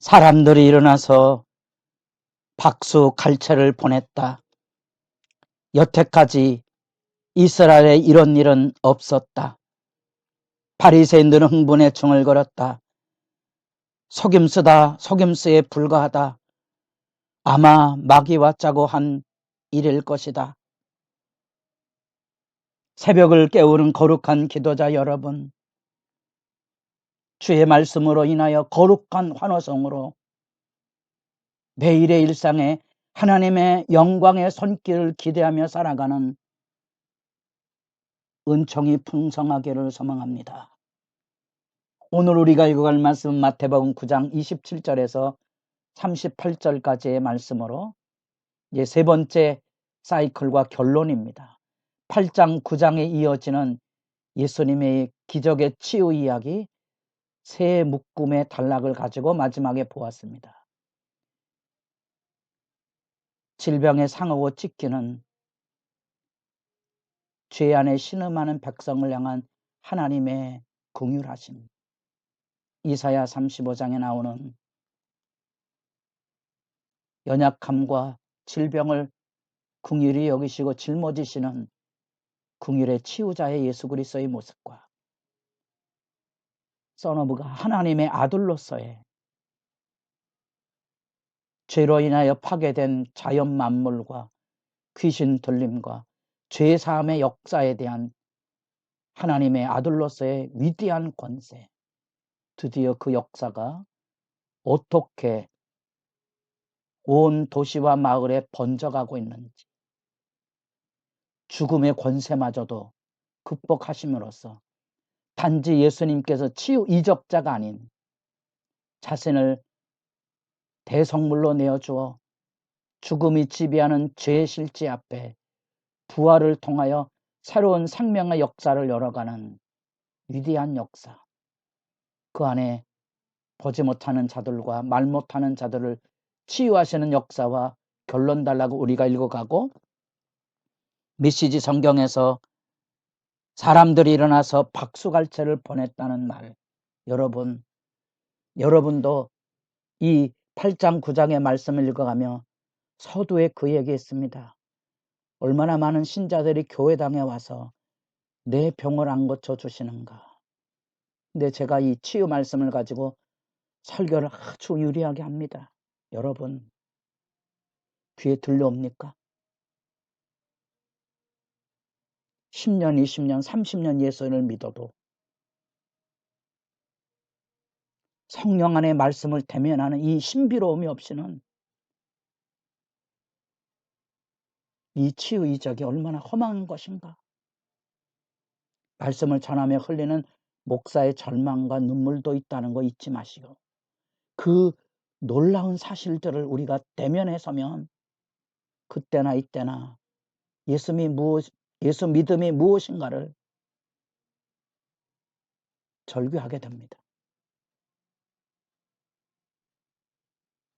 사람들이 일어나서 박수 갈채를 보냈다. 여태까지 이스라엘에 이런 일은 없었다. 바리새인들은 흥분에 중을 걸었다. 속임수다, 속임수에 불과하다. 아마 마귀와 짜고 한 일일 것이다. 새벽을 깨우는 거룩한 기도자 여러분, 주의 말씀으로 인하여 거룩한 환호성으로 매일의 일상에 하나님의 영광의 손길을 기대하며 살아가는 은총이 풍성하기를 소망합니다. 오늘 우리가 읽어갈 말씀은 마태복음 9장 27절에서 38절까지의 말씀으로 이제 세 번째 사이클과 결론입니다. 8장 9장에 이어지는 예수님의 기적의 치유 이야기 새 묶음의 단락을 가지고 마지막에 보았습니다. 질병에 상하고 찢기는 죄 안에 신음하는 백성을 향한 하나님의 긍휼하심. 이사야 35장에 나오는 연약함과 질병을 긍휼히 여기시고 짊어지시는 긍휼의 치유자의 예수 그리스도의 모습과 선어브가 하나님의 아들로서의 죄로 인하여 파괴된 자연 만물과 귀신 들림과 죄 사함의 역사에 대한 하나님의 아들로서의 위대한 권세, 드디어 그 역사가 어떻게 온 도시와 마을에 번져가고 있는지, 죽음의 권세마저도 극복하심으로써 단지 예수님께서 치유 이적자가 아닌 자신을 대성물로 내어주어 죽음이 지배하는 죄의 실제 앞에 부활을 통하여 새로운 생명의 역사를 열어가는 위대한 역사, 그 안에 보지 못하는 자들과 말 못하는 자들을 치유하시는 역사와 결론 달라고 우리가 읽어가고, 메시지 성경에서 사람들이 일어나서 박수갈채를 보냈다는 말, 여러분도 이 8장 9장의 말씀을 읽어가며 서두에 그 얘기했습니다. 얼마나 많은 신자들이 교회당에 와서 내 병을 안 고쳐주시는가. 근데 제가 이 치유 말씀을 가지고 설교를 아주 유리하게 합니다. 여러분, 귀에 들려옵니까? 10년, 20년, 30년 예수를 믿어도 성령 안의 말씀을 대면하는 이 신비로움이 없이는 이 치유 이적이 얼마나 험한 것인가. 말씀을 전하며 흘리는 목사의 절망과 눈물도 있다는 거 잊지 마시고, 그 놀라운 사실들을 우리가 대면에 서면 그때나 이때나 예수 믿음이 무엇인가를 절규하게 됩니다.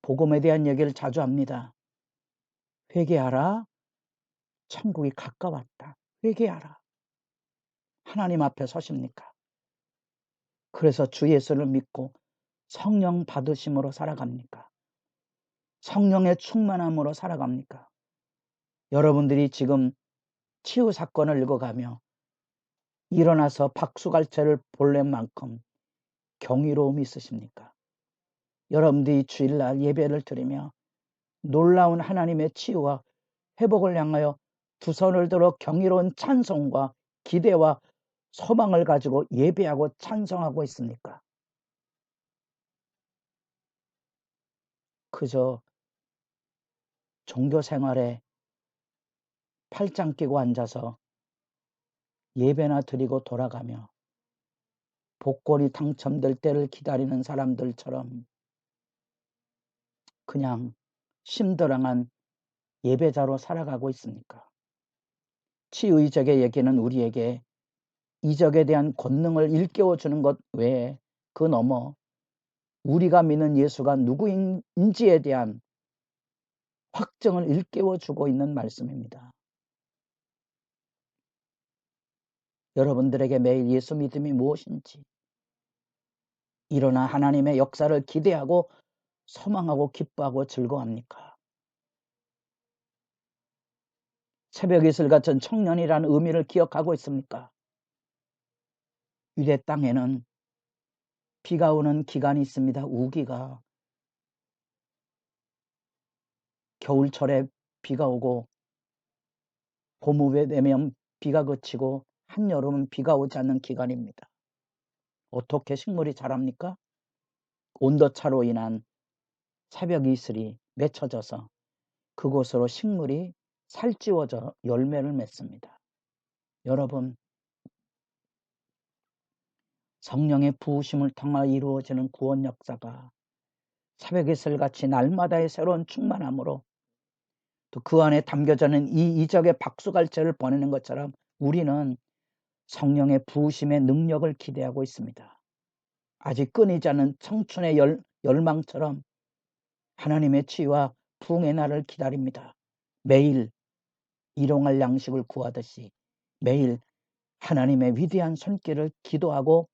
복음에 대한 얘기를 자주 합니다. 회개하라. 천국이 가까웠다. 회개하라. 하나님 앞에 서십니까? 그래서 주 예수를 믿고 성령 받으심으로 살아갑니까? 성령의 충만함으로 살아갑니까? 여러분들이 지금 치유 사건을 읽어가며 일어나서 박수갈채를 볼낼 만큼 경이로움이 있으십니까? 여러분들이 주일날 예배를 드리며 놀라운 하나님의 치유와 회복을 향하여 두 손을 들어 경이로운 찬송과 기대와 소망을 가지고 예배하고 찬송하고 있습니까? 그저 종교 생활에 팔짱 끼고 앉아서 예배나 드리고 돌아가며 복권이 당첨될 때를 기다리는 사람들처럼 그냥 심드렁한 예배자로 살아가고 있습니까? 치유 이적의 얘기는 우리에게 이적에 대한 권능을 일깨워주는 것 외에 그 너머 우리가 믿는 예수가 누구인지에 대한 확증을 일깨워주고 있는 말씀입니다. 여러분들에게 매일 예수 믿음이 무엇인지, 일어나 하나님의 역사를 기대하고 소망하고 기뻐하고 즐거워합니까? 새벽 이슬 같은 청년이라는 의미를 기억하고 있습니까? 유대 땅에는 비가 오는 기간이 있습니다. 우기가. 겨울철에 비가 오고 봄이 되면 비가 그치고 한여름은 비가 오지 않는 기간입니다. 어떻게 식물이 자랍니까? 온도차로 인한 새벽 이슬이 맺혀져서 그곳으로 식물이 살찌워져 열매를 맺습니다. 여러분, 성령의 부으심을 통하여 이루어지는 구원 역사가 새벽 이슬같이 날마다의 새로운 충만함으로 또 그 안에 담겨져 있는 이 이적의 박수갈채를 보내는 것처럼 우리는 성령의 부으심의 능력을 기대하고 있습니다. 아직 끊이지 않는 청춘의 열망처럼 하나님의 치유와 부흥의 날을 기다립니다. 매일 일용할 양식을 구하듯이 매일 하나님의 위대한 손길을 기도하고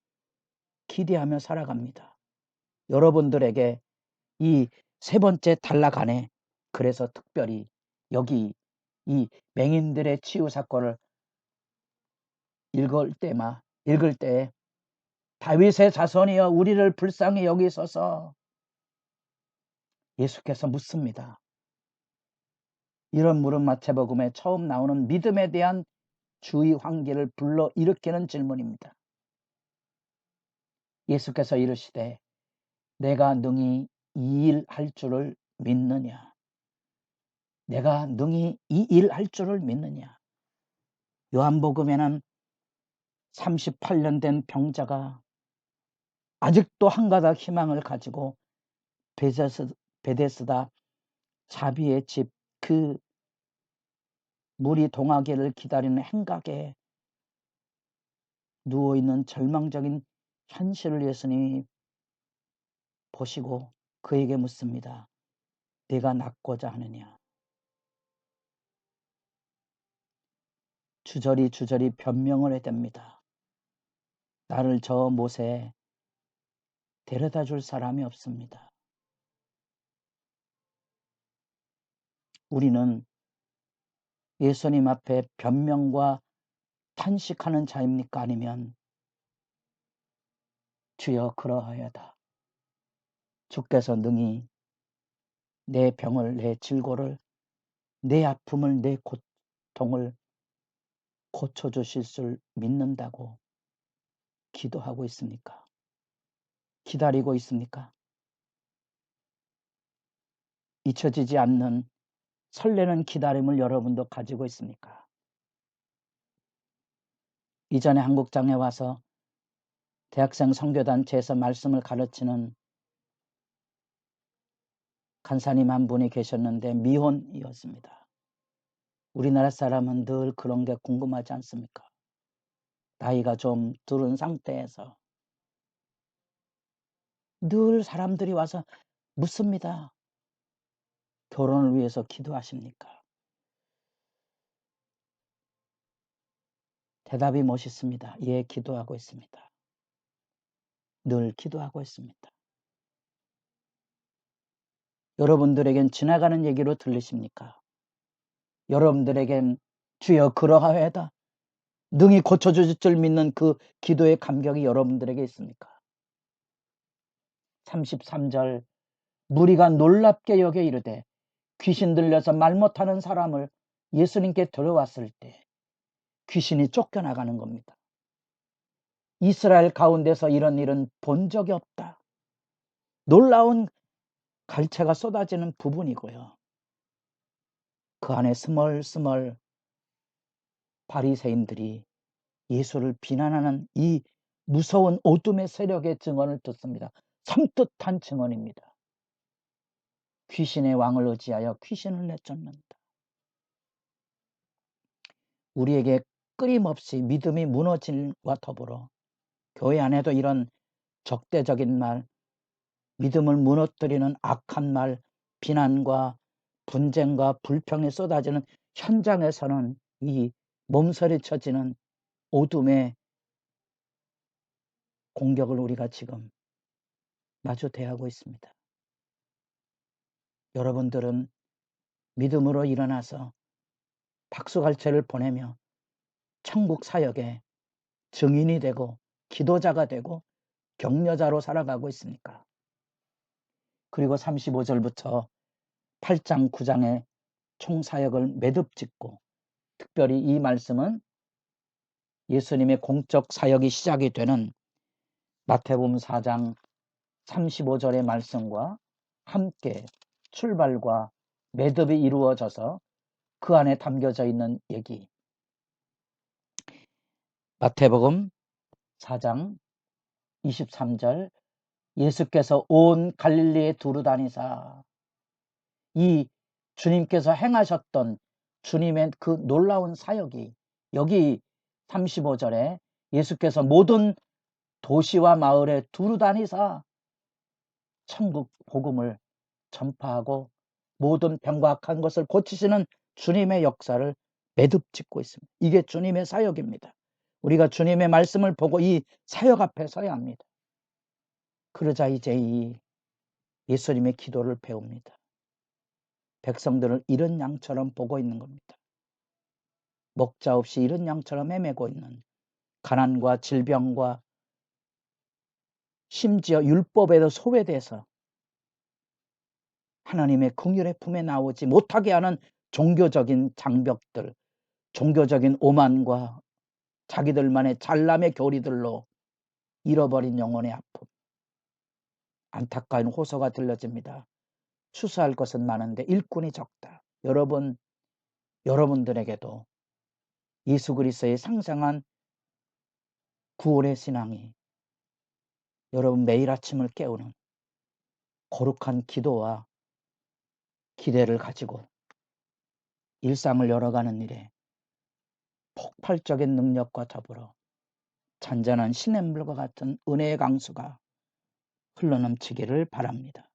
기대하며 살아갑니다. 여러분들에게 이 세 번째 단락 안에 그래서 특별히 여기 이 맹인들의 치유 사건을 읽을 때 다윗의 자손이여 우리를 불쌍히 여기소서 예수께서 묻습니다. 이런 물은 마태복음에 처음 나오는 믿음에 대한 주의 환기를 불러 일으키는 질문입니다. 예수께서 이르시되 내가 능히 이 일 할 줄을 믿느냐? 내가 능히 이 일 할 줄을 믿느냐? 요한복음에는 38년 된 병자가 아직도 한 가닥 희망을 가지고 베데스다 자비의 집 그 물이 동하기를 기다리는 행각에 누워있는 절망적인 현실을 예수님이 보시고 그에게 묻습니다. 네가 낫고자 하느냐? 주저리 변명을 해댑니다. 나를 저 못에 데려다 줄 사람이 없습니다. 우리는 예수님 앞에 변명과 탄식하는 자입니까? 아니면 주여 그러하여다. 주께서 능히 내 병을, 내 질고를, 내 아픔을, 내 고통을 고쳐주실 줄 믿는다고 기도하고 있습니까? 기다리고 있습니까? 잊혀지지 않는 설레는 기다림을 여러분도 가지고 있습니까? 이전에 한국장에 와서 대학생 선교단체에서 말씀을 가르치는 간사님 한 분이 계셨는데 미혼이었습니다. 우리나라 사람은 늘 그런 게 궁금하지 않습니까? 나이가 좀 들은 상태에서 늘 사람들이 와서 묻습니다. 결혼을 위해서 기도하십니까? 대답이 멋있습니다. 예, 기도하고 있습니다. 늘 기도하고 있습니다. 여러분들에겐 지나가는 얘기로 들리십니까? 여러분들에겐 주여 그러하여다 능히 고쳐주실 줄 믿는 그 기도의 감격이 여러분들에게 있습니까? 33절 무리가 놀랍게 여겨 이르되 귀신 들려서 말 못하는 사람을 예수님께 들어왔을 때 귀신이 쫓겨나가는 겁니다. 이스라엘 가운데서 이런 일은 본 적이 없다. 놀라운 갈채가 쏟아지는 부분이고요. 그 안에 스멀스멀 바리새인들이 예수를 비난하는 이 무서운 어둠의 세력의 증언을 듣습니다. 섬뜩한 증언입니다. 귀신의 왕을 의지하여 귀신을 내쫓는다. 우리에게 끊임없이 믿음이 무너짐과 더불어 교회 안에도 이런 적대적인 말, 믿음을 무너뜨리는 악한 말, 비난과 분쟁과 불평이 쏟아지는 현장에서는 이 몸서리쳐지는 어둠의 공격을 우리가 지금 마주 대하고 있습니다. 여러분들은 믿음으로 일어나서 박수갈채를 보내며 천국 사역의 증인이 되고 기도자가 되고 격려자로 살아가고 있습니까? 그리고 35절부터 8장 9장의 총사역을 매듭짓고, 특별히 이 말씀은 예수님의 공적 사역이 시작이 되는 마태복음 4장 35절의 말씀과 함께 출발과 매듭이 이루어져서 그 안에 담겨져 있는 얘기. 마태복음 4장 23절, 예수께서 온 갈릴리에 두루 다니사, 이 주님께서 행하셨던 주님의 그 놀라운 사역이 여기 35절에 예수께서 모든 도시와 마을에 두루 다니사 천국 복음을 전파하고 모든 병과 악한 것을 고치시는 주님의 역사를 매듭짓고 있습니다. 이게 주님의 사역입니다. 우리가 주님의 말씀을 보고 이 사역 앞에 서야 합니다. 그러자 이제 이 예수님의 기도를 배웁니다. 백성들을 이른 양처럼 보고 있는 겁니다. 먹자 없이 이른 양처럼 헤매고 있는, 가난과 질병과 심지어 율법에도 소외돼서 하나님의 긍휼의 품에 나오지 못하게 하는 종교적인 장벽들, 종교적인 오만과 자기들만의 잘남의 교리들로 잃어버린 영혼의 아픔, 안타까운 호소가 들려집니다. 추수할 것은 많은데 일꾼이 적다. 여러분들에게도 예수 그리스도의 상상한 구원의 신앙이 여러분 매일 아침을 깨우는 거룩한 기도와 기대를 가지고 일상을 열어가는 일에 폭발적인 능력과 더불어 잔잔한 시냇물과 같은 은혜의 강수가 흘러넘치기를 바랍니다.